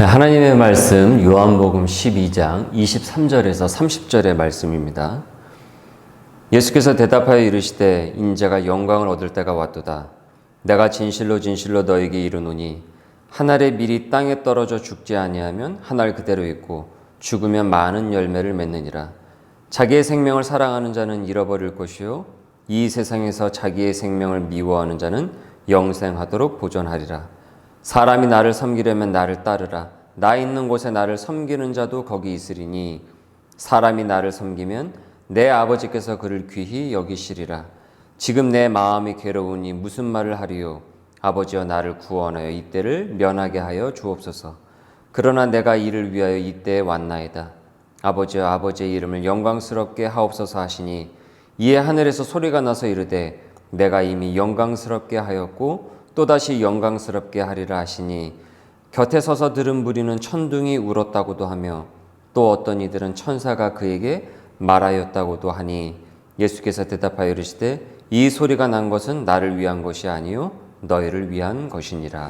하나님의 말씀 요한복음 12장 23절에서 30절의 말씀입니다. 예수께서 대답하여 이르시되 인자가 영광을 얻을 때가 왔도다. 내가 진실로 진실로 너에게 이르노니 한 알의 밀이 땅에 떨어져 죽지 아니하면 한 알 그대로 있고 죽으면 많은 열매를 맺느니라. 자기의 생명을 사랑하는 자는 잃어버릴 것이요 이 세상에서 자기의 생명을 미워하는 자는 영생하도록 보존하리라. 사람이 나를 섬기려면 나를 따르라. 나 있는 곳에 나를 섬기는 자도 거기 있으리니 사람이 나를 섬기면 내 아버지께서 그를 귀히 여기시리라. 지금 내 마음이 괴로우니 무슨 말을 하리요? 아버지여 나를 구원하여 이때를 면하게 하여 주옵소서. 그러나 내가 이를 위하여 이때에 왔나이다. 아버지여 아버지의 이름을 영광스럽게 하옵소서 하시니 이에 하늘에서 소리가 나서 이르되 내가 이미 영광스럽게 하였고 또다시 영광스럽게 하리라 하시니 곁에 서서 들은 무리는 천둥이 울었다고도 하며 또 어떤 이들은 천사가 그에게 말하였다고도 하니 예수께서 대답하여 이르시되 이 소리가 난 것은 나를 위한 것이 아니요 너희를 위한 것이니라.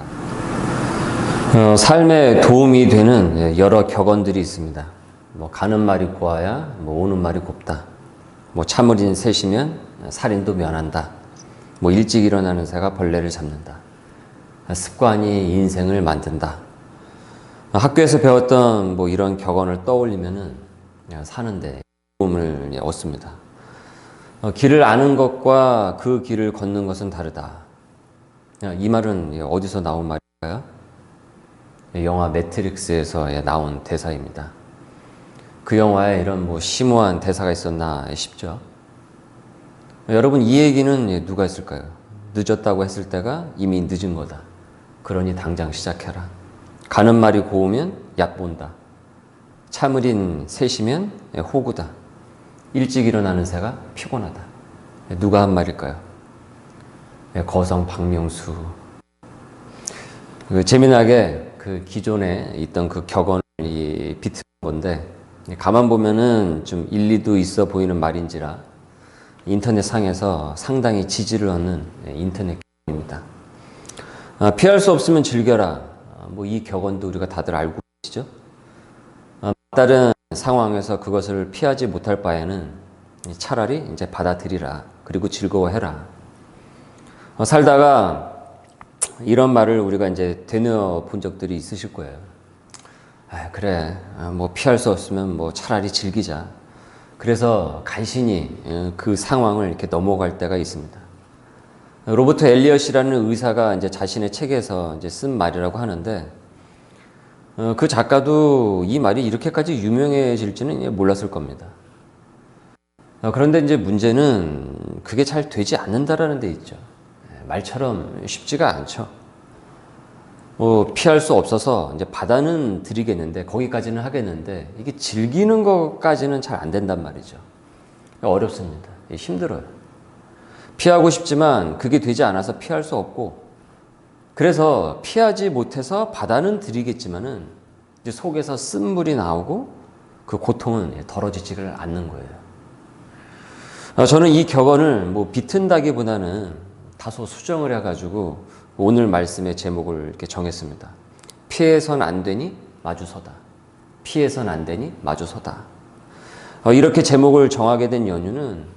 삶에 도움이 되는 여러 격언들이 있습니다. 가는 말이 고와야 오는 말이 곱다. 참을인 셋이면 살인도 면한다. 일찍 일어나는 새가 벌레를 잡는다. 습관이 인생을 만든다. 학교에서 배웠던 이런 격언을 떠올리면은 사는데 도움을 얻습니다. 길을 아는 것과 그 길을 걷는 것은 다르다. 이 말은 어디서 나온 말일까요? 영화 매트릭스에서 나온 대사입니다. 그 영화에 이런 심오한 대사가 있었나 싶죠. 여러분, 이 얘기는 누가 했을까요? 늦었다고 했을 때가 이미 늦은 거다. 그러니 당장 시작해라. 가는 말이 고우면 얕본다. 참을인 셋이면 호구다. 일찍 일어나는 새가 피곤하다. 누가 한 말일까요? 거성 박명수. 재미나게 그 기존에 있던 그 격언을 비틀은 건데 가만 보면은 좀 일리도 있어 보이는 말인지라 인터넷 상에서 상당히 지지를 얻는 인터넷 격언입니다. 피할 수 없으면 즐겨라. 이 격언도 우리가 다들 알고 계시죠? 다른 상황에서 그것을 피하지 못할 바에는 차라리 이제 받아들이라. 그리고 즐거워해라. 살다가 이런 말을 우리가 이제 되뇌어 본 적들이 있으실 거예요. 그래, 피할 수 없으면 차라리 즐기자. 그래서 간신히 그 상황을 이렇게 넘어갈 때가 있습니다. 로버트 엘리엇이라는 의사가 이제 자신의 책에서 이제 쓴 말이라고 하는데, 그 작가도 이 말이 이렇게까지 유명해질지는 몰랐을 겁니다. 그런데 이제 문제는 그게 잘 되지 않는다라는 데 있죠. 말처럼 쉽지가 않죠. 피할 수 없어서 이제 받아는 드리겠는데, 거기까지는 하겠는데, 이게 즐기는 것까지는 잘 안 된단 말이죠. 어렵습니다. 힘들어요. 피하고 싶지만 그게 되지 않아서 피할 수 없고, 그래서 피하지 못해서 받아는 드리겠지만은 이제 속에서 쓴물이 나오고 그 고통은 덜어지지를 않는 거예요. 저는 이 격언을 비튼다기보다는 다소 수정을 해가지고 오늘 말씀의 제목을 이렇게 정했습니다. 피해선 안 되니 마주서다. 피해선 안 되니 마주서다. 이렇게 제목을 정하게 된 연유는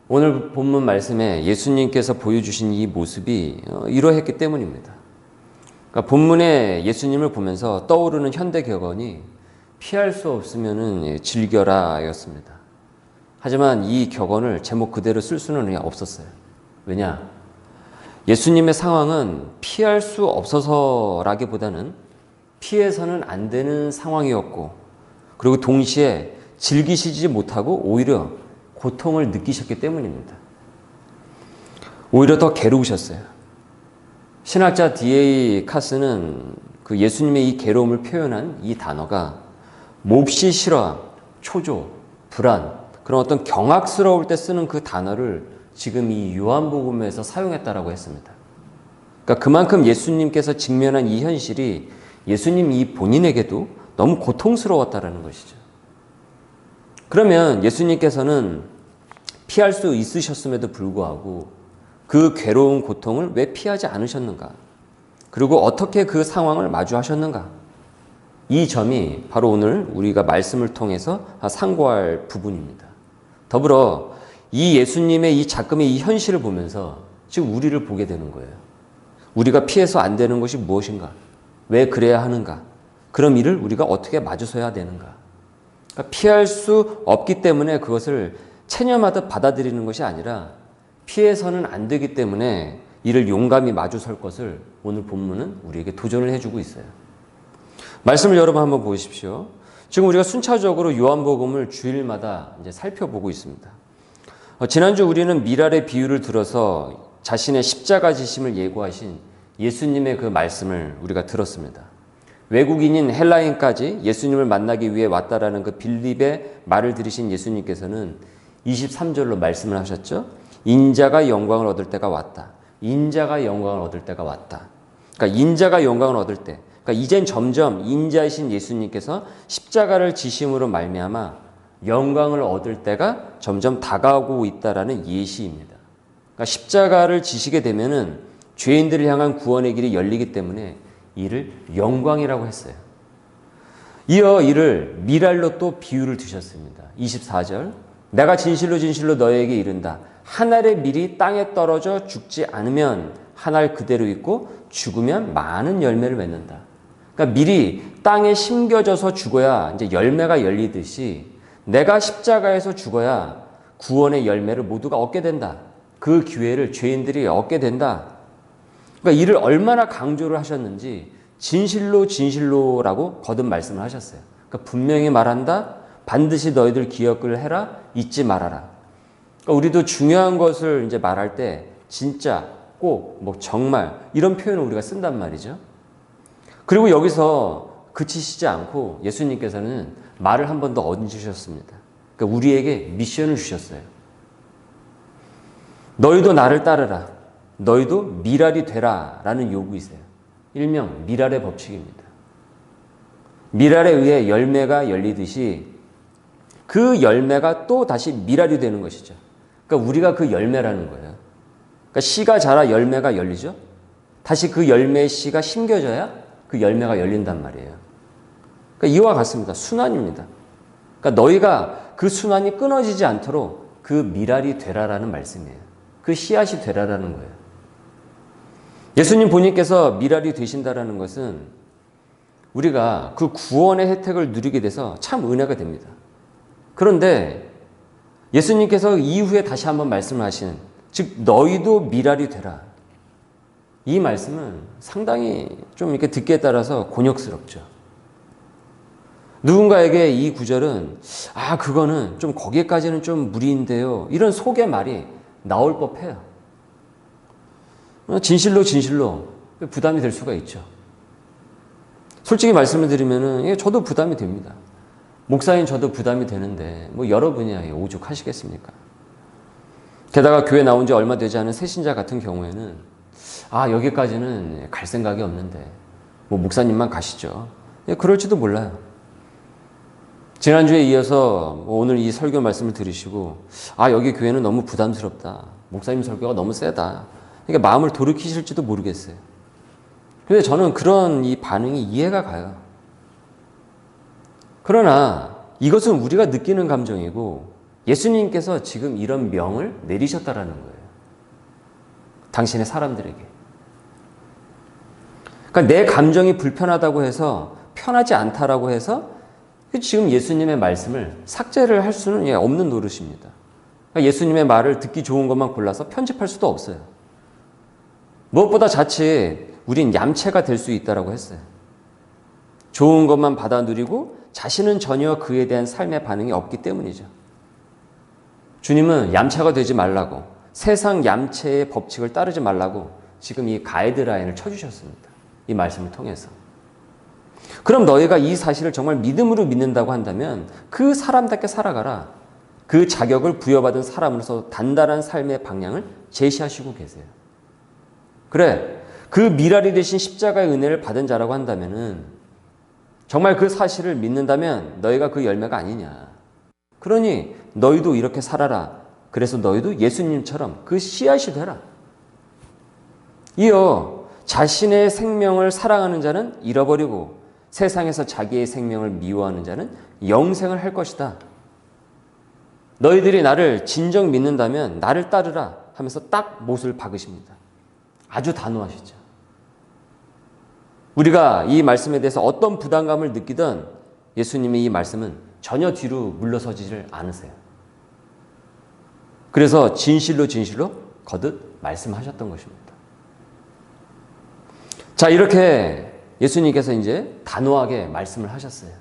오늘 본문 말씀에 예수님께서 보여주신 이 모습이 이러했기 때문입니다. 그러니까 본문에 예수님을 보면서 떠오르는 현대 격언이 피할 수 없으면 즐겨라 였습니다. 하지만 이 격언을 제목 그대로 쓸 수는 없었어요. 왜냐? 예수님의 상황은 피할 수 없어서라기보다는 피해서는 안 되는 상황이었고, 그리고 동시에 즐기시지 못하고 오히려 고통을 느끼셨기 때문입니다. 오히려 더 괴로우셨어요. 신학자 D.A. 카스는 그 예수님의 이 괴로움을 표현한 이 단어가 몹시 싫어, 초조, 불안, 그런 어떤 경악스러울 때 쓰는 그 단어를 지금 이 요한복음에서 사용했다라고 했습니다. 그러니까 그만큼 예수님께서 직면한 이 현실이 예수님 이 본인에게도 너무 고통스러웠다라는 것이죠. 그러면 예수님께서는 피할 수 있으셨음에도 불구하고 그 괴로운 고통을 왜 피하지 않으셨는가? 그리고 어떻게 그 상황을 마주하셨는가? 이 점이 바로 오늘 우리가 말씀을 통해서 상고할 부분입니다. 더불어 이 예수님의 이 작금의 이 현실을 보면서 지금 우리를 보게 되는 거예요. 우리가 피해서 안 되는 것이 무엇인가? 왜 그래야 하는가? 그럼 이를 우리가 어떻게 마주서야 되는가? 그러니까 피할 수 없기 때문에 그것을 체념하듯 받아들이는 것이 아니라 피해서는 안 되기 때문에 이를 용감히 마주설 것을 오늘 본문은 우리에게 도전을 해주고 있어요. 말씀을 여러분 한번 보십시오. 지금 우리가 순차적으로 요한복음을 주일마다 이제 살펴보고 있습니다. 지난주 우리는 미랄의 비유를 들어서 자신의 십자가 지심을 예고하신 예수님의 그 말씀을 우리가 들었습니다. 외국인인 헬라인까지 예수님을 만나기 위해 왔다라는 그 빌립의 말을 들으신 예수님께서는 23절로 말씀을 하셨죠. 인자가 영광을 얻을 때가 왔다. 인자가 영광을 얻을 때가 왔다. 그러니까 인자가 영광을 얻을 때, 그러니까 이젠 점점 인자이신 예수님께서 십자가를 지심으로 말미암아 영광을 얻을 때가 점점 다가오고 있다라는 예시입니다. 그러니까 십자가를 지시게 되면은 죄인들을 향한 구원의 길이 열리기 때문에 이를 영광이라고 했어요. 이어 이를 미랄로 또 비유를 두셨습니다. 24절. 내가 진실로 진실로 너에게 이른다. 한 알의 밀이 땅에 떨어져 죽지 않으면 한 알 그대로 있고 죽으면 많은 열매를 맺는다. 그러니까 밀이 땅에 심겨져서 죽어야 이제 열매가 열리듯이 내가 십자가에서 죽어야 구원의 열매를 모두가 얻게 된다. 그 기회를 죄인들이 얻게 된다. 그러니까 이를 얼마나 강조를 하셨는지 진실로 진실로라고 거듭 말씀을 하셨어요. 그러니까 분명히 말한다. 반드시 너희들 기억을 해라. 잊지 말아라. 그러니까 우리도 중요한 것을 이제 말할 때 진짜, 꼭, 뭐 정말 이런 표현을 우리가 쓴단 말이죠. 그리고 여기서 그치시지 않고 예수님께서는 말을 한 번 더 얹으셨습니다. 그러니까 우리에게 미션을 주셨어요. 너희도 나를 따르라. 너희도 미랄이 되라 라는 요구이세요. 일명 미랄의 법칙입니다. 미랄에 의해 열매가 열리듯이 그 열매가 또 다시 미랄이 되는 것이죠. 그러니까 우리가 그 열매라는 거예요. 그러니까 씨가 자라 열매가 열리죠. 다시 그 열매의 씨가 심겨져야 그 열매가 열린단 말이에요. 그러니까 이와 같습니다. 순환입니다. 그러니까 너희가 그 순환이 끊어지지 않도록 그 미랄이 되라라는 말씀이에요. 그 씨앗이 되라라는 거예요. 예수님 본인께서 미랄이 되신다라는 것은 우리가 그 구원의 혜택을 누리게 돼서 참 은혜가 됩니다. 그런데 예수님께서 이후에 다시 한번 말씀을 하시는, 즉 너희도 미랄이 되라. 이 말씀은 상당히 좀 이렇게 듣기에 따라서 곤욕스럽죠. 누군가에게 이 구절은 그거는 좀 거기까지는 좀 무리인데요. 이런 속의 말이 나올 법해요. 진실로 진실로 부담이 될 수가 있죠. 솔직히 말씀을 드리면은 저도 부담이 됩니다. 목사인 저도 부담이 되는데 뭐 여러분이야 오죽하시겠습니까? 게다가 교회 나온 지 얼마 되지 않은 새신자 같은 경우에는 여기까지는 갈 생각이 없는데 뭐 목사님만 가시죠. 그럴지도 몰라요. 지난주에 이어서 오늘 이 설교 말씀을 들으시고 여기 교회는 너무 부담스럽다. 목사님 설교가 너무 세다. 그러니까 마음을 돌이키실지도 모르겠어요. 근데 저는 그런 이 반응이 이해가 가요. 그러나 이것은 우리가 느끼는 감정이고 예수님께서 지금 이런 명을 내리셨다라는 거예요. 당신의 사람들에게. 그러니까 내 감정이 불편하다고 해서 편하지 않다라고 해서 지금 예수님의 말씀을 삭제를 할 수는 없는 노릇입니다. 그러니까 예수님의 말을 듣기 좋은 것만 골라서 편집할 수도 없어요. 무엇보다 자칫 우린 얌체가 될 수 있다고 했어요. 좋은 것만 받아 누리고 자신은 전혀 그에 대한 삶의 반응이 없기 때문이죠. 주님은 얌체가 되지 말라고, 세상 얌체의 법칙을 따르지 말라고 지금 이 가이드라인을 쳐주셨습니다. 이 말씀을 통해서. 그럼 너희가 이 사실을 정말 믿음으로 믿는다고 한다면 그 사람답게 살아가라. 그 자격을 부여받은 사람으로서 단단한 삶의 방향을 제시하시고 계세요. 그래, 그 미랄이 되신 십자가의 은혜를 받은 자라고 한다면은 정말 그 사실을 믿는다면 너희가 그 열매가 아니냐. 그러니 너희도 이렇게 살아라. 그래서 너희도 예수님처럼 그 씨앗이 되라. 이어 자신의 생명을 사랑하는 자는 잃어버리고 세상에서 자기의 생명을 미워하는 자는 영생을 할 것이다. 너희들이 나를 진정 믿는다면 나를 따르라 하면서 딱 못을 박으십니다. 아주 단호하시죠. 우리가 이 말씀에 대해서 어떤 부담감을 느끼던 예수님의 이 말씀은 전혀 뒤로 물러서지를 않으세요. 그래서 진실로 거듭 말씀하셨던 것입니다. 자, 이렇게 예수님께서 이제 단호하게 말씀을 하셨어요.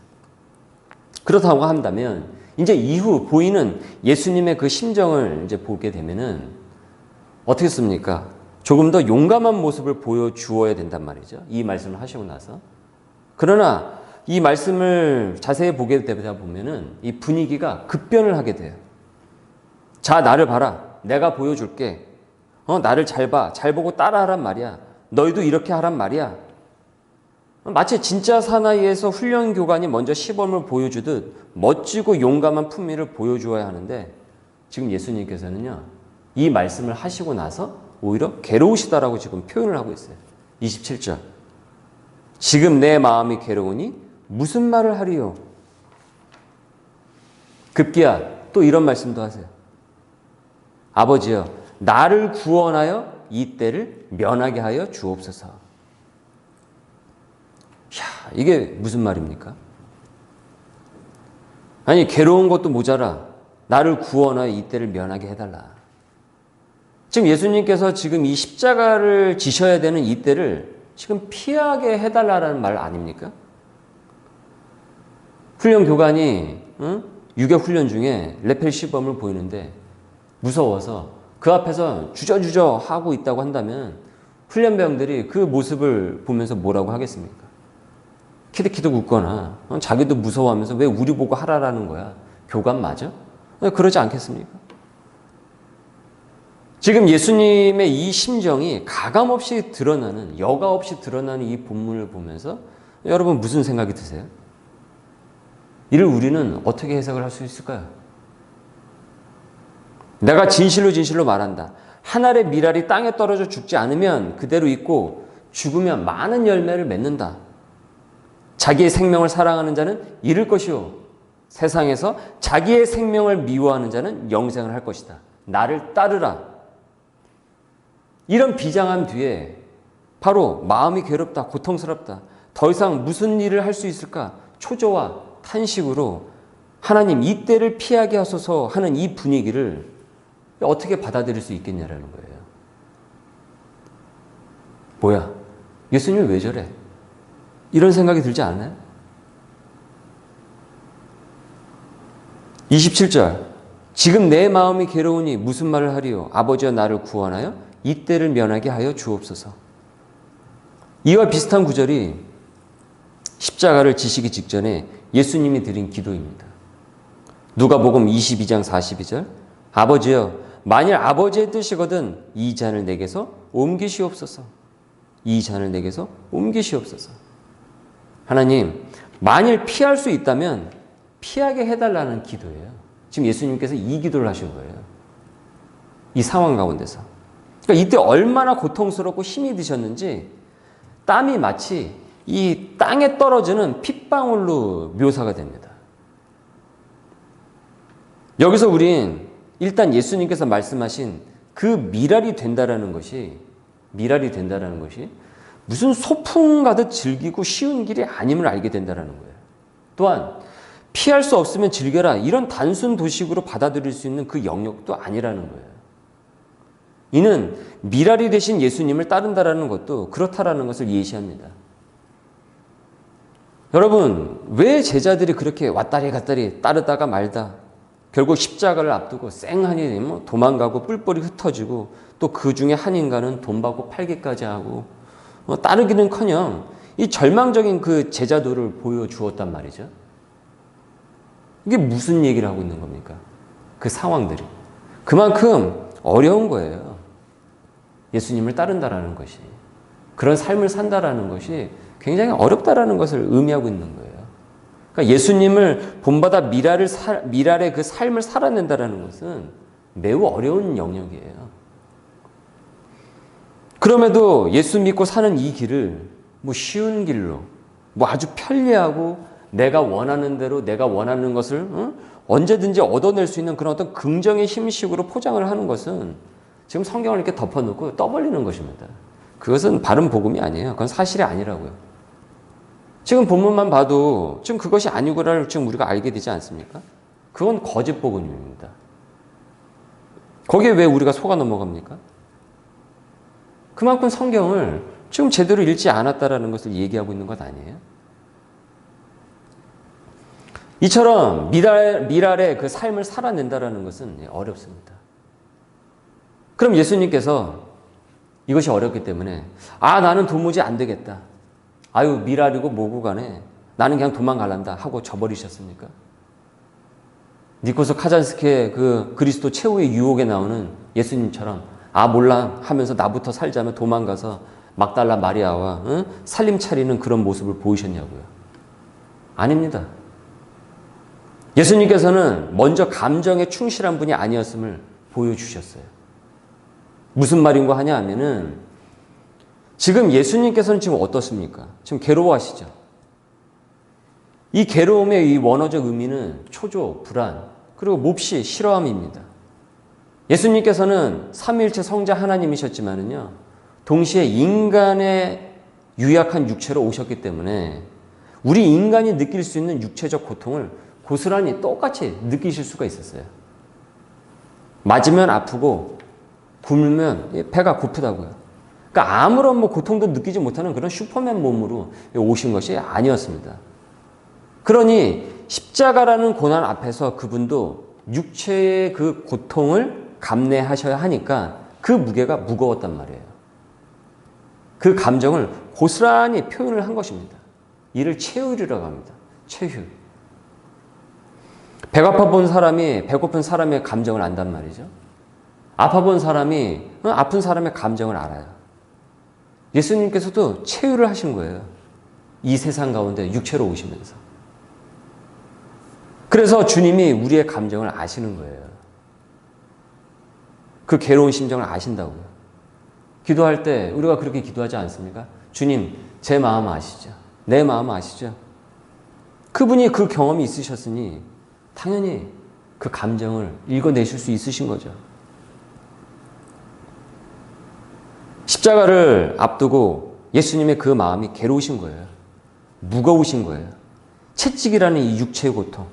그렇다고 한다면 이제 이후 보이는 예수님의 그 심정을 이제 보게 되면은 어떻게 씁니까? 조금 더 용감한 모습을 보여주어야 된단 말이죠. 이 말씀을 하시고 나서. 그러나 이 말씀을 자세히 보게 되다 보면은 이 분위기가 급변을 하게 돼요. 자, 나를 봐라. 내가 보여줄게. 나를 잘 봐. 잘 보고 따라하란 말이야. 너희도 이렇게 하란 말이야. 마치 진짜 사나이에서 훈련 교관이 먼저 시범을 보여주듯 멋지고 용감한 품위를 보여주어야 하는데 지금 예수님께서는요, 이 말씀을 하시고 나서 오히려 괴로우시다라고 지금 표현을 하고 있어요. 27절. 지금 내 마음이 괴로우니 무슨 말을 하리요? 급기야 또 이런 말씀도 하세요. 아버지여, 나를 구원하여 이 때를 면하게 하여 주옵소서. 야, 이게 무슨 말입니까? 아니, 괴로운 것도 모자라 나를 구원하여 이 때를 면하게 해달라. 지금 예수님께서 지금 이 십자가를 지셔야 되는 이 때를 지금 피하게 해달라는 말 아닙니까? 훈련 교관이 유격 훈련 중에 레펠 시범을 보이는데 무서워서 그 앞에서 주저주저 하고 있다고 한다면 훈련병들이 그 모습을 보면서 뭐라고 하겠습니까? 키득키득 웃거나 자기도 무서워하면서 왜 우리 보고 하라라는 거야? 교관 맞아? 그러지 않겠습니까? 지금 예수님의 이 심정이 가감없이 드러나는, 여과 없이 드러나는 이 본문을 보면서 여러분 무슨 생각이 드세요? 이를 우리는 어떻게 해석을 할 수 있을까요? 내가 진실로 말한다. 한 알의 밀알이 땅에 떨어져 죽지 않으면 그대로 있고 죽으면 많은 열매를 맺는다. 자기의 생명을 사랑하는 자는 잃을 것이요. 세상에서 자기의 생명을 미워하는 자는 영생을 할 것이다. 나를 따르라. 이런 비장함 뒤에 바로 마음이 괴롭다, 고통스럽다. 더 이상 무슨 일을 할 수 있을까? 초조와 탄식으로 하나님 이 때를 피하게 하소서 하는 이 분위기를 어떻게 받아들일 수 있겠냐라는 거예요. 뭐야? 예수님이 왜 저래? 이런 생각이 들지 않아요? 27절. 지금 내 마음이 괴로우니 무슨 말을 하리요? 아버지여 나를 구원하여 이 때를 면하게 하여 주옵소서. 이와 비슷한 구절이 십자가를 지시기 직전에 예수님이 드린 기도입니다. 누가복음 22장 42절. 아버지여, 만일 아버지의 뜻이거든 이 잔을 내게서 옮기시옵소서. 이 잔을 내게서 옮기시옵소서. 하나님, 만일 피할 수 있다면 피하게 해달라는 기도예요. 지금 예수님께서 이 기도를 하신 거예요. 이 상황 가운데서. 그러니까 이때 얼마나 고통스럽고 힘이 드셨는지 땀이 마치 이 땅에 떨어지는 핏방울로 묘사가 됩니다. 여기서 우린 일단 예수님께서 말씀하신 그 밀알이 된다라는 것이 무슨 소풍 가듯 즐기고 쉬운 길이 아님을 알게 된다라는 거예요. 또한 피할 수 없으면 즐겨라 이런 단순 도식으로 받아들일 수 있는 그 영역도 아니라는 거예요. 이는 밀알이 되신 예수님을 따른다라는 것도 그렇다라는 것을 예시합니다. 여러분, 왜 제자들이 그렇게 왔다리 갔다리 따르다가 말다 결국 십자가를 앞두고 쌩하니 도망가고 뿔뿔이 흩어지고 또 그 중에 한 인간은 돈 받고 팔기까지 하고 따르기는커녕 이 절망적인 그 제자도를 보여주었단 말이죠. 이게 무슨 얘기를 하고 있는 겁니까? 그 상황들이 그만큼 어려운 거예요. 예수님을 따른다라는 것이, 그런 삶을 산다라는 것이 굉장히 어렵다라는 것을 의미하고 있는 거예요. 그러니까 예수님을 본받아 밀알의 그 삶을 살아낸다라는 것은 매우 어려운 영역이에요. 그럼에도 예수 믿고 사는 이 길을 쉬운 길로 뭐 아주 편리하고 내가 원하는 대로 내가 원하는 것을 언제든지 얻어낼 수 있는 그런 어떤 긍정의 힘식으로 포장을 하는 것은 지금 성경을 이렇게 덮어놓고 떠벌리는 것입니다. 그것은 바른 복음이 아니에요. 그건 사실이 아니라고요. 지금 본문만 봐도 지금 그것이 아니구나를 지금 우리가 알게 되지 않습니까? 그건 거짓 복음입니다. 거기에 왜 우리가 속아 넘어갑니까? 그만큼 성경을 지금 제대로 읽지 않았다라는 것을 얘기하고 있는 것 아니에요? 이처럼 미랄의 그 삶을 살아낸다라는 것은 어렵습니다. 그럼 예수님께서 이것이 어렵기 때문에 나는 도무지 안 되겠다. 아유 미랄이고 뭐고 간에 나는 그냥 도망갈란다 하고 저버리셨습니까? 니코스 카잔스키의 그 그리스도 최후의 유혹에 나오는 예수님처럼 몰라 하면서 나부터 살자며 도망가서 막달라 마리아와 살림 차리는 그런 모습을 보이셨냐고요? 아닙니다. 예수님께서는 먼저 감정에 충실한 분이 아니었음을 보여주셨어요. 무슨 말인가 하냐 하면은 지금 예수님께서는 지금 어떻습니까? 지금 괴로워하시죠? 이 괴로움의 이 원어적 의미는 초조, 불안, 그리고 몹시 싫어함입니다. 예수님께서는 삼위일체 성자 하나님이셨지만은요, 동시에 인간의 유약한 육체로 오셨기 때문에 우리 인간이 느낄 수 있는 육체적 고통을 고스란히 똑같이 느끼실 수가 있었어요. 맞으면 아프고 굶으면 배가 고프다고요. 그러니까 아무런 고통도 느끼지 못하는 그런 슈퍼맨 몸으로 오신 것이 아니었습니다. 그러니 십자가라는 고난 앞에서 그분도 육체의 그 고통을 감내하셔야 하니까 그 무게가 무거웠단 말이에요. 그 감정을 고스란히 표현을 한 것입니다. 이를 체휼이라고 합니다. 체휼. 배고파 본 사람이 배고픈 사람의 감정을 안단 말이죠. 아파 본 사람이 아픈 사람의 감정을 알아요. 예수님께서도 체휼을 하신 거예요. 이 세상 가운데 육체로 오시면서. 그래서 주님이 우리의 감정을 아시는 거예요. 그 괴로운 심정을 아신다고요. 기도할 때 우리가 그렇게 기도하지 않습니까? 주님, 제 마음 아시죠? 내 마음 아시죠? 그분이 그 경험이 있으셨으니 당연히 그 감정을 읽어내실 수 있으신 거죠. 십자가를 앞두고 예수님의 그 마음이 괴로우신 거예요. 무거우신 거예요. 채찍이라는 이 육체의 고통,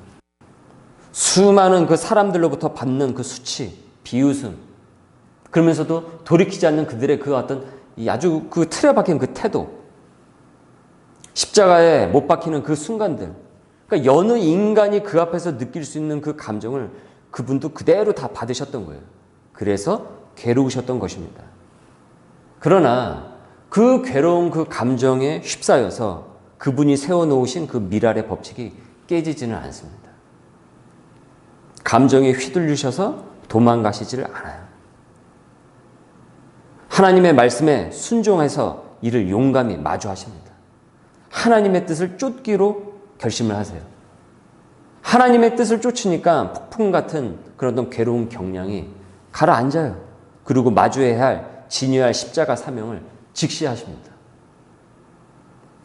수많은 그 사람들로부터 받는 그 수치, 비웃음, 그러면서도 돌이키지 않는 그들의 그 어떤 아주 그 틀에 박힌 그 태도, 십자가에 못 박히는 그 순간들, 그러니까 여느 인간이 그 앞에서 느낄 수 있는 그 감정을 그분도 그대로 다 받으셨던 거예요. 그래서 괴로우셨던 것입니다. 그러나 그 괴로운 그 감정에 휩싸여서 그분이 세워놓으신 그 미랄의 법칙이 깨지지는 않습니다. 감정에 휘둘리셔서 도망가시지를 않아요. 하나님의 말씀에 순종해서 이를 용감히 마주하십니다. 하나님의 뜻을 쫓기로 결심을 하세요. 하나님의 뜻을 쫓으니까 폭풍 같은 그런 어떤 괴로운 경량이 가라앉아요. 그리고 마주해야 할 진여야 할 십자가 사명을 직시하십니다.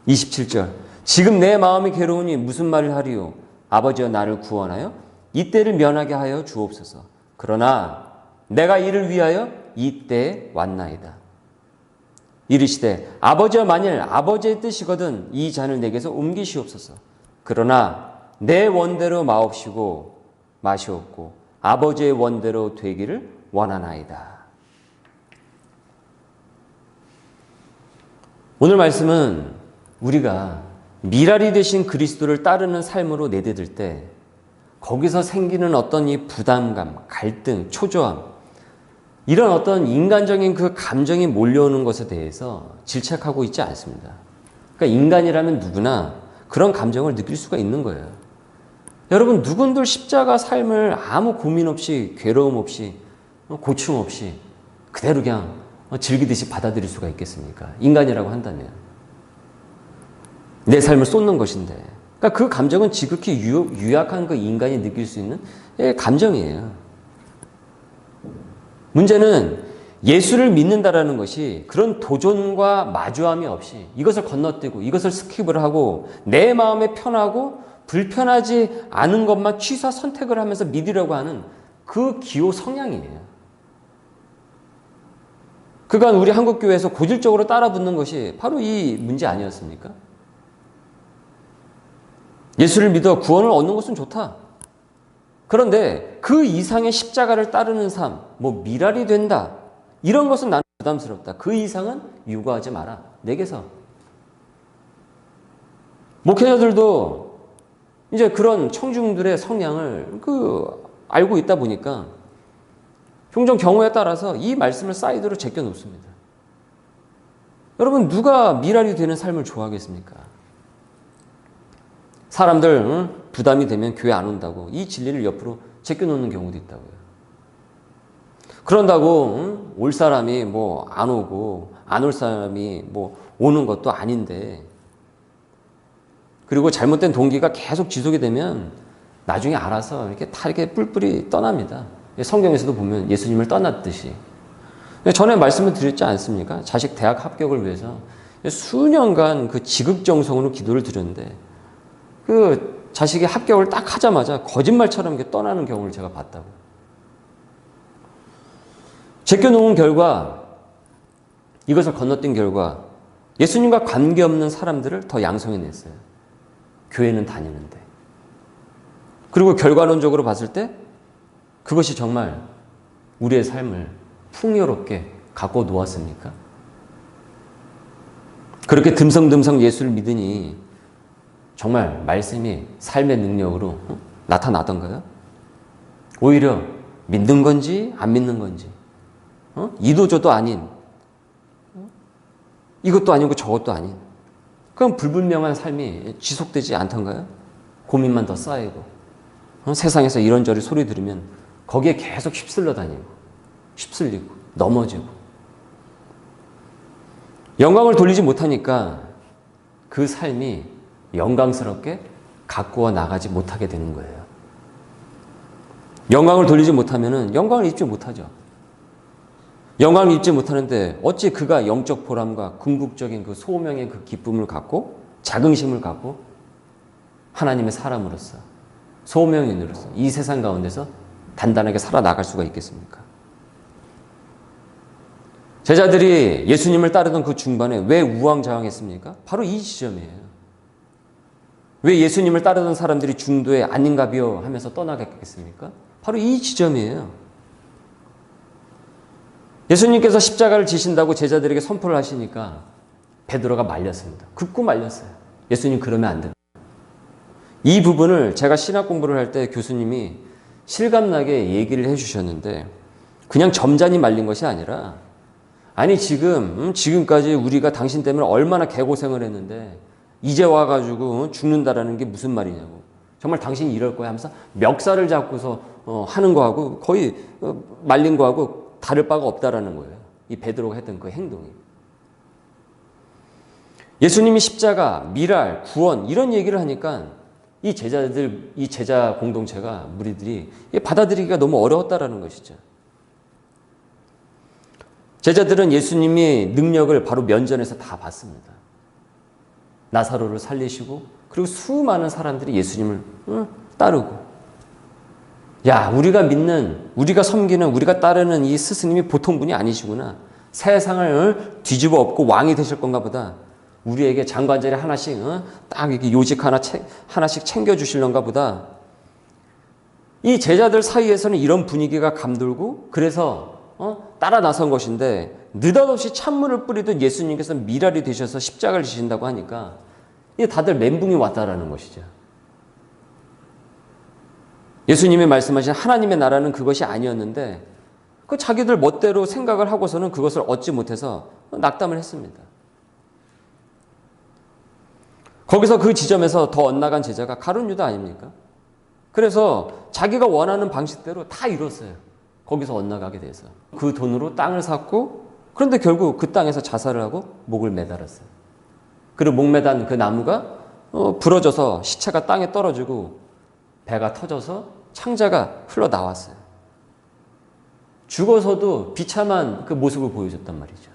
27절 지금 내 마음이 괴로우니 무슨 말을 하리요? 아버지여 나를 구원하여 이때를 면하게 하여 주옵소서. 그러나 내가 이를 위하여 이때에 왔나이다. 이르시되 아버지여 만일 아버지의 뜻이거든 이 잔을 내게서 옮기시옵소서. 그러나 내 원대로 마옵시고 마시옵고 아버지의 원대로 되기를 원하나이다. 오늘 말씀은 우리가 미랄이 되신 그리스도를 따르는 삶으로 내디딜 때 거기서 생기는 어떤 이 부담감, 갈등, 초조함, 이런 어떤 인간적인 그 감정이 몰려오는 것에 대해서 질책하고 있지 않습니다. 그러니까 인간이라면 누구나 그런 감정을 느낄 수가 있는 거예요. 여러분, 누군들 십자가 삶을 아무 고민 없이, 괴로움 없이, 고충 없이 그대로 그냥 즐기듯이 받아들일 수가 있겠습니까? 인간이라고 한다면. 내 삶을 쏟는 것인데. 그러니까 그 감정은 지극히 유약한 그 인간이 느낄 수 있는 감정이에요. 문제는 예수를 믿는다라는 것이 그런 도전과 마주함이 없이 이것을 건너뛰고 이것을 스킵을 하고 내 마음에 편하고 불편하지 않은 것만 취사 선택을 하면서 믿으려고 하는 그 기호 성향이에요. 그간 우리 한국교회에서 고질적으로 따라붙는 것이 바로 이 문제 아니었습니까? 예수를 믿어 구원을 얻는 것은 좋다. 그런데 그 이상의 십자가를 따르는 삶, 미랄이 된다. 이런 것은 나는 부담스럽다. 그 이상은 요구하지 마라. 내게서. 목회자들도 이제 그런 청중들의 성향을 알고 있다 보니까 종종 경우에 따라서 이 말씀을 사이드로 제껴 놓습니다. 여러분, 누가 미랄이 되는 삶을 좋아하겠습니까? 사람들 부담이 되면 교회 안 온다고 이 진리를 옆으로 제껴 놓는 경우도 있다고요. 그런다고 올 사람이 안 오고 안 올 사람이 오는 것도 아닌데, 그리고 잘못된 동기가 계속 지속이 되면 나중에 알아서 이렇게 뿔뿔이 떠납니다. 성경에서도 보면 예수님을 떠났듯이. 전에 말씀을 드렸지 않습니까? 자식 대학 합격을 위해서 수년간 그 지극정성으로 기도를 드렸는데 그 자식이 합격을 딱 하자마자 거짓말처럼 이렇게 떠나는 경우를 제가 봤다고. 제껴놓은 결과, 이것을 건너뛴 결과 예수님과 관계없는 사람들을 더 양성해냈어요. 교회는 다니는데. 그리고 결과론적으로 봤을 때 그것이 정말 우리의 삶을 풍요롭게 갖고 놓았습니까? 그렇게 듬성듬성 예수를 믿으니 정말 말씀이 삶의 능력으로 나타나던가요? 오히려 믿는 건지 안 믿는 건지, 이도저도 아닌, 이것도 아니고 저것도 아닌 그럼 불분명한 삶이 지속되지 않던가요? 고민만 더 쌓이고 세상에서 이런저런 소리 들으면 거기에 계속 휩쓸려 다니고 휩쓸리고 넘어지고 영광을 돌리지 못하니까 그 삶이 영광스럽게 가꾸어 나가지 못하게 되는 거예요. 영광을 돌리지 못하면 영광을 입지 못하죠. 영광을 입지 못하는데 어찌 그가 영적 보람과 궁극적인 그 소명의 그 기쁨을 갖고 자긍심을 갖고 하나님의 사람으로서 소명인으로서 이 세상 가운데서 단단하게 살아나갈 수가 있겠습니까? 제자들이 예수님을 따르던 그 중반에 왜 우왕좌왕했습니까? 바로 이 지점이에요. 왜 예수님을 따르던 사람들이 중도에 아닌가비요 하면서 떠나겠습니까? 바로 이 지점이에요. 예수님께서 십자가를 지신다고 제자들에게 선포를 하시니까 베드로가 말렸습니다. 굽고 말렸어요. 예수님 그러면 안 된다. 이 부분을 제가 신학 공부를 할 때 교수님이 실감나게 얘기를 해주셨는데 그냥 점잖이 말린 것이 아니라 아니 지금까지 우리가 당신 때문에 얼마나 개고생을 했는데 이제 와가지고 죽는다라는 게 무슨 말이냐고. 정말 당신이 이럴 거야 하면서 멱살을 잡고서 하는 거하고 거의 말린 거하고 다를 바가 없다라는 거예요. 이 베드로가 했던 그 행동이. 예수님이 십자가, 미랄, 구원 이런 얘기를 하니까 이 제자들, 이 제자 공동체가 무리들이 받아들이기가 너무 어려웠다라는 것이죠. 제자들은 예수님의 능력을 바로 면전에서 다 봤습니다. 나사로를 살리시고 그리고 수많은 사람들이 예수님을 따르고 야, 우리가 믿는, 우리가 섬기는, 우리가 따르는 이 스승님이 보통 분이 아니시구나. 세상을 뒤집어 엎고 왕이 되실 건가 보다. 우리에게 장관자리 하나씩 딱 이렇게 요직 하나씩 챙겨주실런가 보다. 이 제자들 사이에서는 이런 분위기가 감돌고 그래서 따라 나선 것인데 느닷없이 찬물을 뿌리던 예수님께서 미랄이 되셔서 십자가를 지신다고 하니까 다들 멘붕이 왔다라는 것이죠. 예수님이 말씀하신 하나님의 나라는 그것이 아니었는데 그 자기들 멋대로 생각을 하고서는 그것을 얻지 못해서 낙담을 했습니다. 거기서 그 지점에서 더 엇나간 제자가 가룟 유다 아닙니까? 그래서 자기가 원하는 방식대로 다 이뤘어요. 거기서 엇나가게 돼서. 그 돈으로 땅을 샀고 그런데 결국 그 땅에서 자살을 하고 목을 매달았어요. 그리고 목 매단 그 나무가 부러져서 시체가 땅에 떨어지고 배가 터져서 창자가 흘러나왔어요. 죽어서도 비참한 그 모습을 보여줬단 말이죠.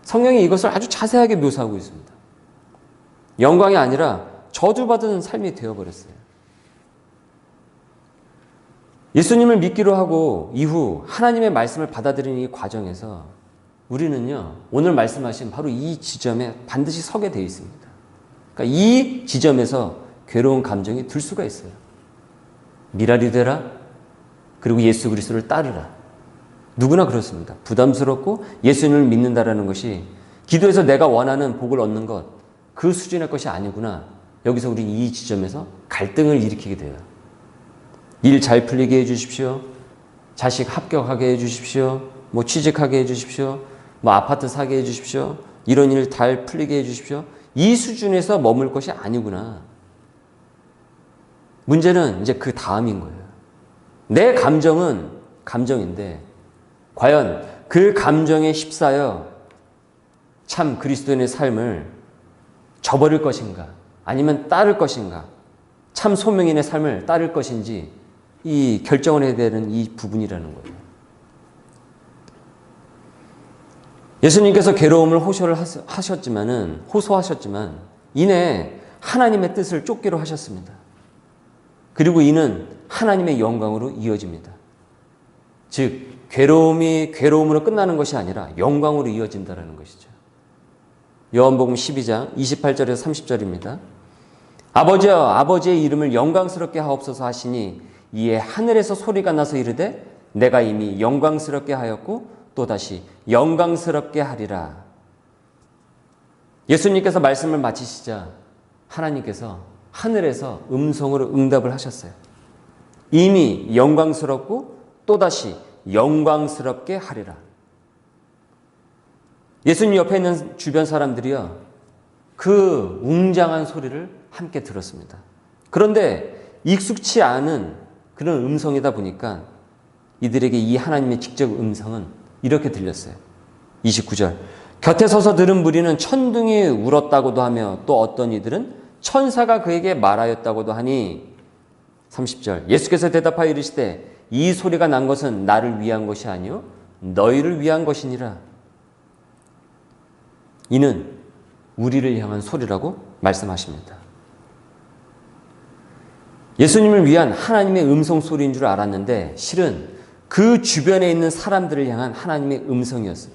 성경이 이것을 아주 자세하게 묘사하고 있습니다. 영광이 아니라 저주받은 삶이 되어버렸어요. 예수님을 믿기로 하고 이후 하나님의 말씀을 받아들이는 이 과정에서 우리는요, 오늘 말씀하신 바로 이 지점에 반드시 서게 되어 있습니다. 그러니까 이 지점에서 괴로운 감정이 들 수가 있어요. 미랄이 되라, 그리고 예수 그리스도를 따르라. 누구나 그렇습니다. 부담스럽고 예수님을 믿는다라는 것이 기도해서 내가 원하는 복을 얻는 것, 그 수준의 것이 아니구나. 여기서 우리 이 지점에서 갈등을 일으키게 돼요. 일 잘 풀리게 해주십시오. 자식 합격하게 해주십시오. 뭐 취직하게 해주십시오. 뭐 아파트 사게 해주십시오. 이런 일 잘 풀리게 해주십시오. 이 수준에서 머물 것이 아니구나. 문제는 이제 그 다음인 거예요. 내 감정은 감정인데 과연 그 감정에 휩싸여 참 그리스도인의 삶을 저버릴 것인가, 아니면 따를 것인가, 참 소명인의 삶을 따를 것인지 이 결정을 해야 되는 이 부분이라는 거예요. 예수님께서 괴로움을 호소하셨지만 이내 하나님의 뜻을 쫓기로 하셨습니다. 그리고 이는 하나님의 영광으로 이어집니다. 즉 괴로움이 괴로움으로 끝나는 것이 아니라 영광으로 이어진다는 것이죠. 요한복음 12장 28절에서 30절입니다. 아버지여, 아버지의 이름을 영광스럽게 하옵소서 하시니 이에 하늘에서 소리가 나서 이르되 내가 이미 영광스럽게 하였고 또다시 영광스럽게 하리라. 예수님께서 말씀을 마치시자 하나님께서 하늘에서 음성으로 응답을 하셨어요. 이미 영광스럽고 또다시 영광스럽게 하리라. 예수님 옆에 있는 주변 사람들이요, 그 웅장한 소리를 함께 들었습니다. 그런데 익숙치 않은 그런 음성이다 보니까 이들에게 이 하나님의 직접 음성은 이렇게 들렸어요. 29절. 곁에 서서 들은 무리는 천둥이 울었다고도 하며 또 어떤 이들은 천사가 그에게 말하였다고도 하니 30절. 예수께서 대답하여 이르시되 이 소리가 난 것은 나를 위한 것이 아니요 너희를 위한 것이니라. 이는 우리를 향한 소리라고 말씀하십니다. 예수님을 위한 하나님의 음성 소리인 줄 알았는데 실은 그 주변에 있는 사람들을 향한 하나님의 음성이었어요.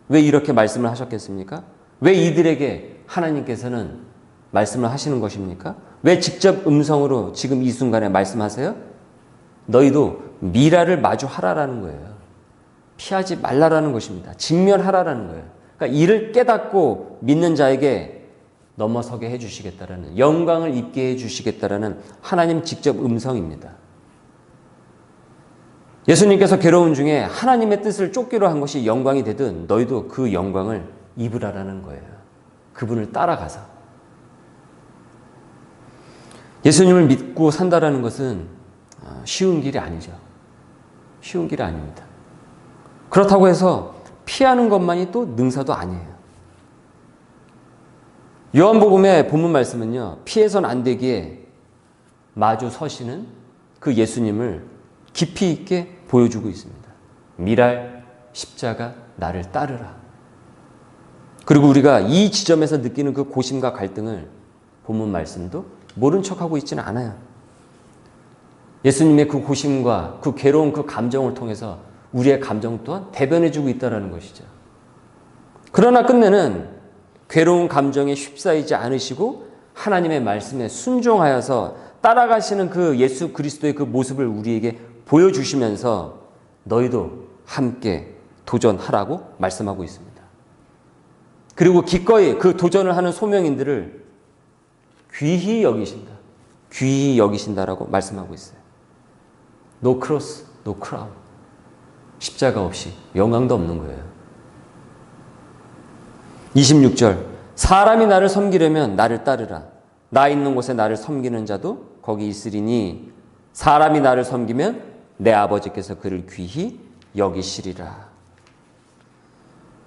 왜 이렇게 말씀을 하셨겠습니까? 왜 이들에게 하나님께서는 말씀을 하시는 것입니까? 왜 직접 음성으로 지금 이 순간에 말씀하세요? 너희도 미라를 마주하라라는 거예요. 피하지 말라라는 것입니다. 직면하라라는 거예요. 그러니까 이를 깨닫고 믿는 자에게 넘어서게 해주시겠다라는, 영광을 입게 해주시겠다라는 하나님 직접 음성입니다. 예수님께서 괴로운 중에 하나님의 뜻을 쫓기로 한 것이 영광이 되든 너희도 그 영광을 입으라라는 거예요. 그분을 따라가서. 예수님을 믿고 산다라는 것은 쉬운 길이 아니죠. 쉬운 길이 아닙니다. 그렇다고 해서 피하는 것만이 또 능사도 아니에요. 요한복음의 본문 말씀은요, 피해서는 안 되기에 마주 서시는 그 예수님을 깊이 있게 보여주고 있습니다. 미랄, 십자가, 나를 따르라. 그리고 우리가 이 지점에서 느끼는 그 고심과 갈등을 본문 말씀도 모른 척하고 있지는 않아요. 예수님의 그 고심과 그 괴로운 그 감정을 통해서 우리의 감정 또한 대변해주고 있다는 것이죠. 그러나 끝내는 괴로운 감정에 휩싸이지 않으시고 하나님의 말씀에 순종하여서 따라가시는 그 예수 그리스도의 그 모습을 우리에게 보여주시면서 너희도 함께 도전하라고 말씀하고 있습니다. 그리고 기꺼이 그 도전을 하는 소명인들을 귀히 여기신다. 귀히 여기신다라고 말씀하고 있어요. No cross, no crown. 십자가 없이 영광도 없는 거예요. 26절. 사람이 나를 섬기려면 나를 따르라. 나 있는 곳에 나를 섬기는 자도 거기 있으리니 사람이 나를 섬기면 내 아버지께서 그를 귀히 여기시리라.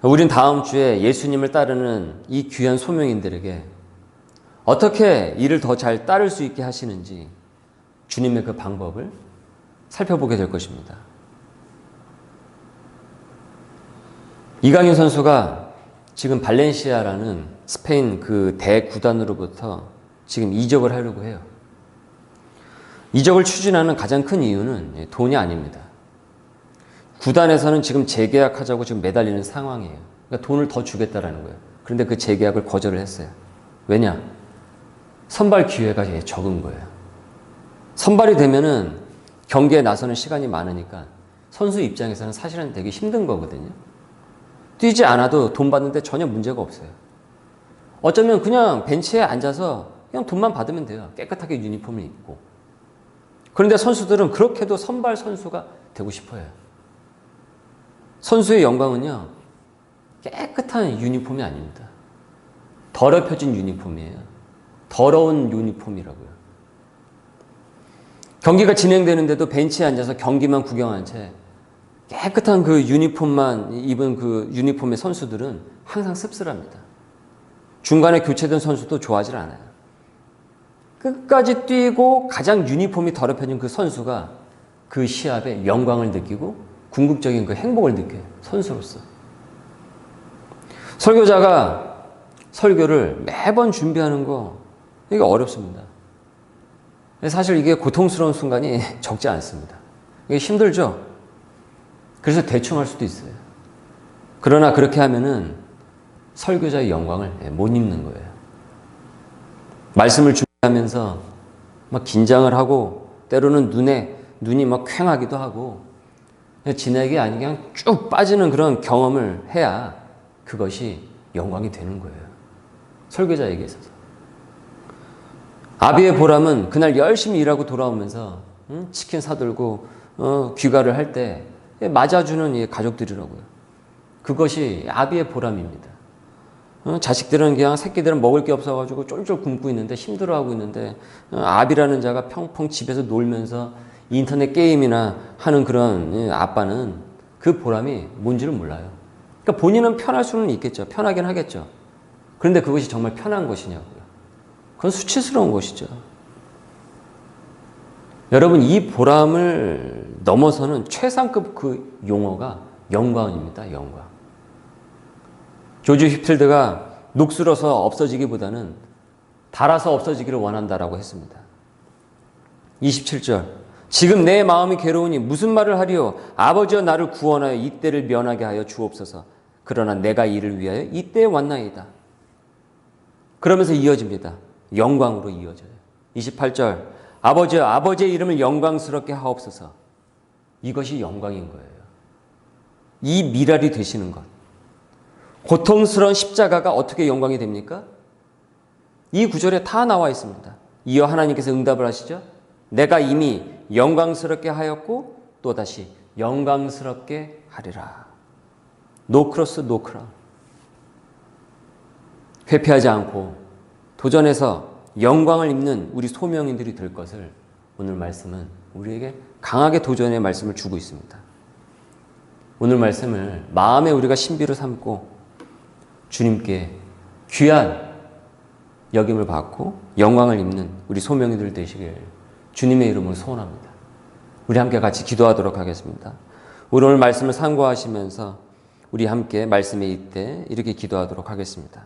우린 다음 주에 예수님을 따르는 이 귀한 소명인들에게 어떻게 이를 더 잘 따를 수 있게 하시는지 주님의 그 방법을 살펴보게 될 것입니다. 이강인 선수가 지금 발렌시아라는 스페인 그 대구단으로부터 지금 이적을 하려고 해요. 이적을 추진하는 가장 큰 이유는 돈이 아닙니다. 구단에서는 지금 재계약하자고 지금 매달리는 상황이에요. 그러니까 돈을 더 주겠다라는 거예요. 그런데 그 재계약을 거절을 했어요. 왜냐? 선발 기회가 적은 거예요. 선발이 되면은 경기에 나서는 시간이 많으니까 선수 입장에서는 사실은 되게 힘든 거거든요. 뛰지 않아도 돈 받는데 전혀 문제가 없어요. 어쩌면 그냥 벤치에 앉아서 그냥 돈만 받으면 돼요. 깨끗하게 유니폼을 입고. 그런데 선수들은 그렇게도 선발 선수가 되고 싶어요. 선수의 영광은요, 깨끗한 유니폼이 아닙니다. 더럽혀진 유니폼이에요. 더러운 유니폼이라고요. 경기가 진행되는데도 벤치에 앉아서 경기만 구경한 채 깨끗한 그 유니폼만 입은 그 유니폼의 선수들은 항상 씁쓸합니다. 중간에 교체된 선수도 좋아하지 않아요. 끝까지 뛰고 가장 유니폼이 더럽혀진 그 선수가 그 시합에 영광을 느끼고 궁극적인 그 행복을 느껴요. 선수로서. 설교자가 설교를 매번 준비하는 거 이게 어렵습니다. 사실 이게 고통스러운 순간이 적지 않습니다. 이게 힘들죠? 그래서 대충 할 수도 있어요. 그러나 그렇게 하면은 설교자의 영광을 못 입는 거예요. 말씀을 준비하면서 막 긴장을 하고 때로는 눈이 막 퀭하기도 하고 진액이 아니고 그냥 쭉 빠지는 그런 경험을 해야 그것이 영광이 되는 거예요. 설교자에게 있어서. 아비의 보람은 그날 열심히 일하고 돌아오면서 치킨 사들고 귀가를 할 때 맞아주는 가족들이라고요. 그것이 아비의 보람입니다. 자식들은 그냥 새끼들은 먹을 게 없어가지고 쫄쫄 굶고 있는데 힘들어하고 있는데 아비라는 자가 펑펑 집에서 놀면서 인터넷 게임이나 하는 그런 아빠는 그 보람이 뭔지를 몰라요. 그러니까 본인은 편할 수는 있겠죠. 편하긴 하겠죠. 그런데 그것이 정말 편한 것이냐고요. 그건 수치스러운 것이죠. 여러분, 이 보람을 넘어서는 최상급 그 용어가 영광입니다. 영광. 조지 휘필드가 녹슬어서 없어지기보다는 닳아서 없어지기를 원한다라고 했습니다. 27절. 지금 내 마음이 괴로우니 무슨 말을 하리요? 아버지여 나를 구원하여 이때를 면하게 하여 주옵소서. 그러나 내가 이를 위하여 이때에 왔나이다. 그러면서 이어집니다. 영광으로 이어져요. 28절. 아버지여 아버지의 이름을 영광스럽게 하옵소서. 이것이 영광인 거예요. 이 미랄이 되시는 것. 고통스러운 십자가가 어떻게 영광이 됩니까? 이 구절에 다 나와 있습니다. 이어 하나님께서 응답을 하시죠. 내가 이미 영광스럽게 하였고 또다시 영광스럽게 하리라. 노 크로스 노 크라운. 회피하지 않고 도전해서 영광을 입는 우리 소명인들이 될 것을 오늘 말씀은 우리에게 강하게 도전의 말씀을 주고 있습니다. 오늘 말씀을 마음에 우리가 신비로 삼고 주님께 귀한 여김을 받고 영광을 입는 우리 소명인들 되시길 주님의 이름으로 소원합니다. 우리 함께 같이 기도하도록 하겠습니다. 우리 오늘 말씀을 상고하시면서 우리 함께 말씀에 있되 이렇게 기도하도록 하겠습니다.